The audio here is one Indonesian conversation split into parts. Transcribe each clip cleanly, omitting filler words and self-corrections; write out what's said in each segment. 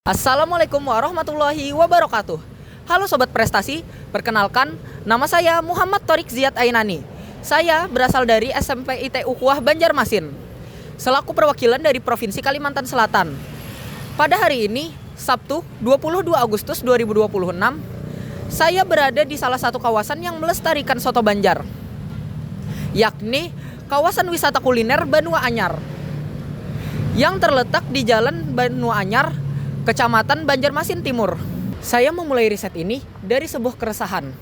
Assalamualaikum warahmatullahi wabarakatuh. Halo Sobat Prestasi, perkenalkan nama saya Muhammad Thorik Ziyad Ainani. Saya berasal dari SMP IT Ukhuwah Banjarmasin, selaku perwakilan dari Provinsi Kalimantan Selatan. Pada hari ini, Sabtu 22 Agustus 2026, saya berada di salah satu kawasan yang melestarikan soto Banjar, yakni kawasan wisata kuliner Banua Anyar, yang terletak di Jalan Banua Anyar, Kecamatan Banjarmasin Timur. Saya memulai riset ini dari sebuah keresahan.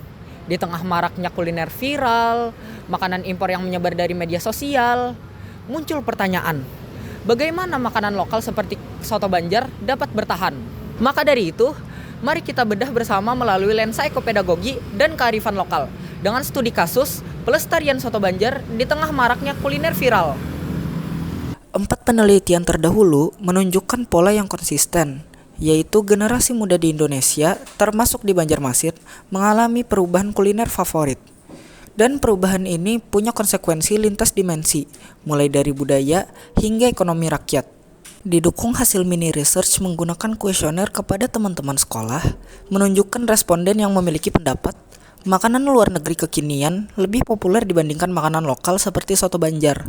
Di tengah maraknya kuliner viral, makanan impor yang menyebar dari media sosial, muncul pertanyaan, bagaimana makanan lokal seperti soto Banjar dapat bertahan? Maka dari itu, mari kita bedah bersama melalui lensa ekopedagogi dan kearifan lokal dengan studi kasus pelestarian soto Banjar di tengah maraknya kuliner viral. 4 penelitian terdahulu menunjukkan pola yang konsisten, yaitu generasi muda di Indonesia, termasuk di Banjarmasin, mengalami perubahan kuliner favorit. Dan perubahan ini punya konsekuensi lintas dimensi, mulai dari budaya hingga ekonomi rakyat. Didukung hasil mini research menggunakan kuesioner kepada teman-teman sekolah, menunjukkan responden yang memiliki pendapat, makanan luar negeri kekinian lebih populer dibandingkan makanan lokal seperti soto Banjar.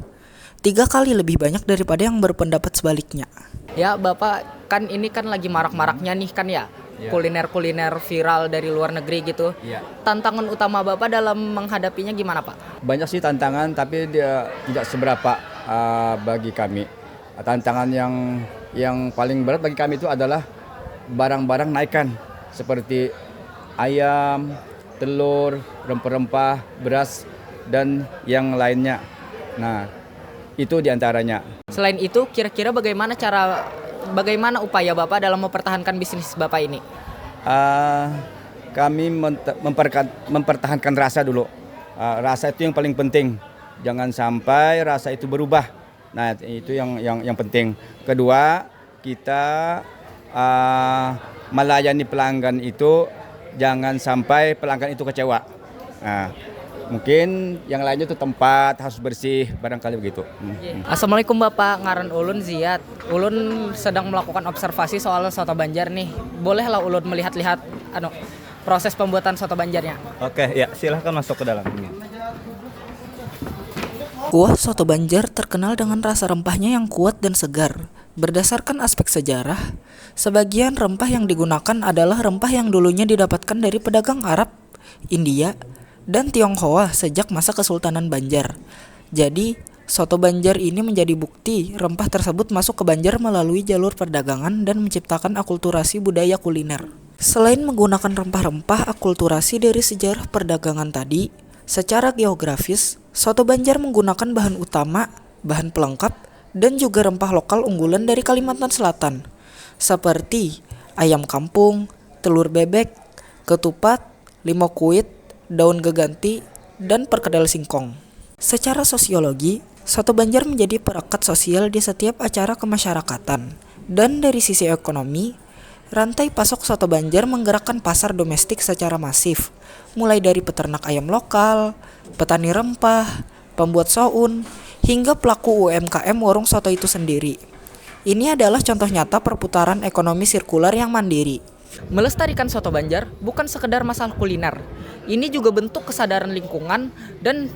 3 kali lebih banyak daripada yang berpendapat sebaliknya. Ya Bapak, kan ini kan lagi marak-maraknya nih kan ya, kuliner-kuliner viral dari luar negeri gitu. Tantangan utama Bapak dalam menghadapinya gimana Pak? Banyak sih tantangan, tapi dia tidak seberapa bagi kami. Tantangan yang paling berat bagi kami itu adalah barang-barang naikkan seperti ayam, telur, rempah-rempah, beras, dan yang lainnya. Nah, itu diantaranya. Selain itu, kira-kira bagaimana upaya Bapak dalam mempertahankan bisnis Bapak ini? Kami mempertahankan rasa dulu. Rasa itu yang paling penting. Jangan sampai rasa itu berubah. Nah, itu yang penting. Kedua, kita melayani pelanggan itu jangan sampai pelanggan itu kecewa. Nah, mungkin yang lainnya itu tempat harus bersih, barangkali begitu. Assalamualaikum Bapak, ngaran Ulun Ziyad. Ulun sedang melakukan observasi soal soto Banjar nih. Bolehlah Ulun melihat-lihat proses pembuatan soto Banjarnya? Oke, ya silahkan masuk ke dalam. Kuah soto Banjar terkenal dengan rasa rempahnya yang kuat dan segar. Berdasarkan aspek sejarah, sebagian rempah yang digunakan adalah rempah yang dulunya didapatkan dari pedagang Arab, India, dan Tionghoa sejak masa Kesultanan Banjar. Jadi, soto Banjar ini menjadi bukti rempah tersebut masuk ke Banjar melalui jalur perdagangan dan menciptakan akulturasi budaya kuliner. Selain menggunakan rempah-rempah akulturasi dari sejarah perdagangan tadi, secara geografis, soto Banjar menggunakan bahan utama, bahan pelengkap, dan juga rempah lokal unggulan dari Kalimantan Selatan, seperti ayam kampung, telur bebek, ketupat, limau kuit, daun geganti, dan perkedel singkong. Secara sosiologi, soto Banjar menjadi perekat sosial di setiap acara kemasyarakatan. Dan dari sisi ekonomi, rantai pasok soto Banjar menggerakkan pasar domestik secara masif, mulai dari peternak ayam lokal, petani rempah, pembuat soun, hingga pelaku UMKM warung soto itu sendiri. Ini adalah contoh nyata perputaran ekonomi sirkular yang mandiri. Melestarikan soto Banjar bukan sekedar masalah kuliner. Ini juga bentuk kesadaran lingkungan dan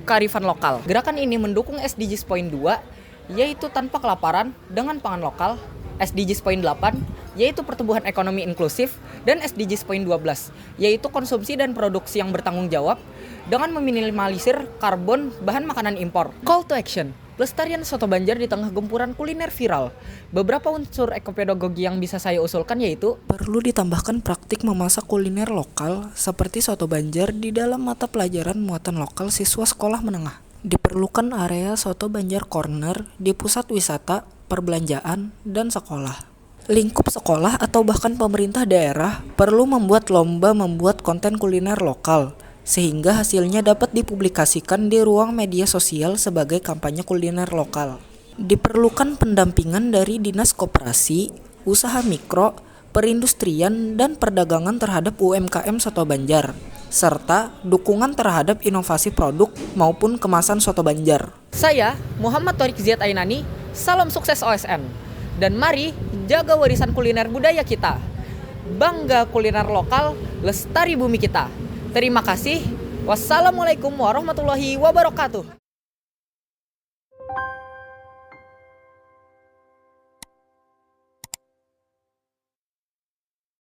kearifan lokal. Gerakan ini mendukung SDGs Point 2, yaitu tanpa kelaparan dengan pangan lokal, SDGs Point 8, yaitu pertumbuhan ekonomi inklusif, dan SDGs Point 12, yaitu konsumsi dan produksi yang bertanggung jawab dengan meminimalisir karbon bahan makanan impor. Call to action: pelestarian soto Banjar di tengah gempuran kuliner viral. Beberapa unsur ekopedagogi yang bisa saya usulkan yaitu perlu ditambahkan praktik memasak kuliner lokal seperti soto Banjar di dalam mata pelajaran muatan lokal siswa sekolah menengah. Diperlukan area soto Banjar corner di pusat wisata, perbelanjaan, dan sekolah. Lingkup sekolah atau bahkan pemerintah daerah perlu membuat lomba membuat konten kuliner lokal, sehingga hasilnya dapat dipublikasikan di ruang media sosial sebagai kampanye kuliner lokal. Diperlukan pendampingan dari Dinas Koperasi, Usaha Mikro, Perindustrian, dan Perdagangan terhadap UMKM soto Banjar, serta dukungan terhadap inovasi produk maupun kemasan soto Banjar. Saya, Muhammad Thorik Ziyad Ainani, salam sukses OSN. Dan mari jaga warisan kuliner budaya kita. Bangga kuliner lokal, lestari bumi kita. Terima kasih. Wassalamualaikum warahmatullahi wabarakatuh.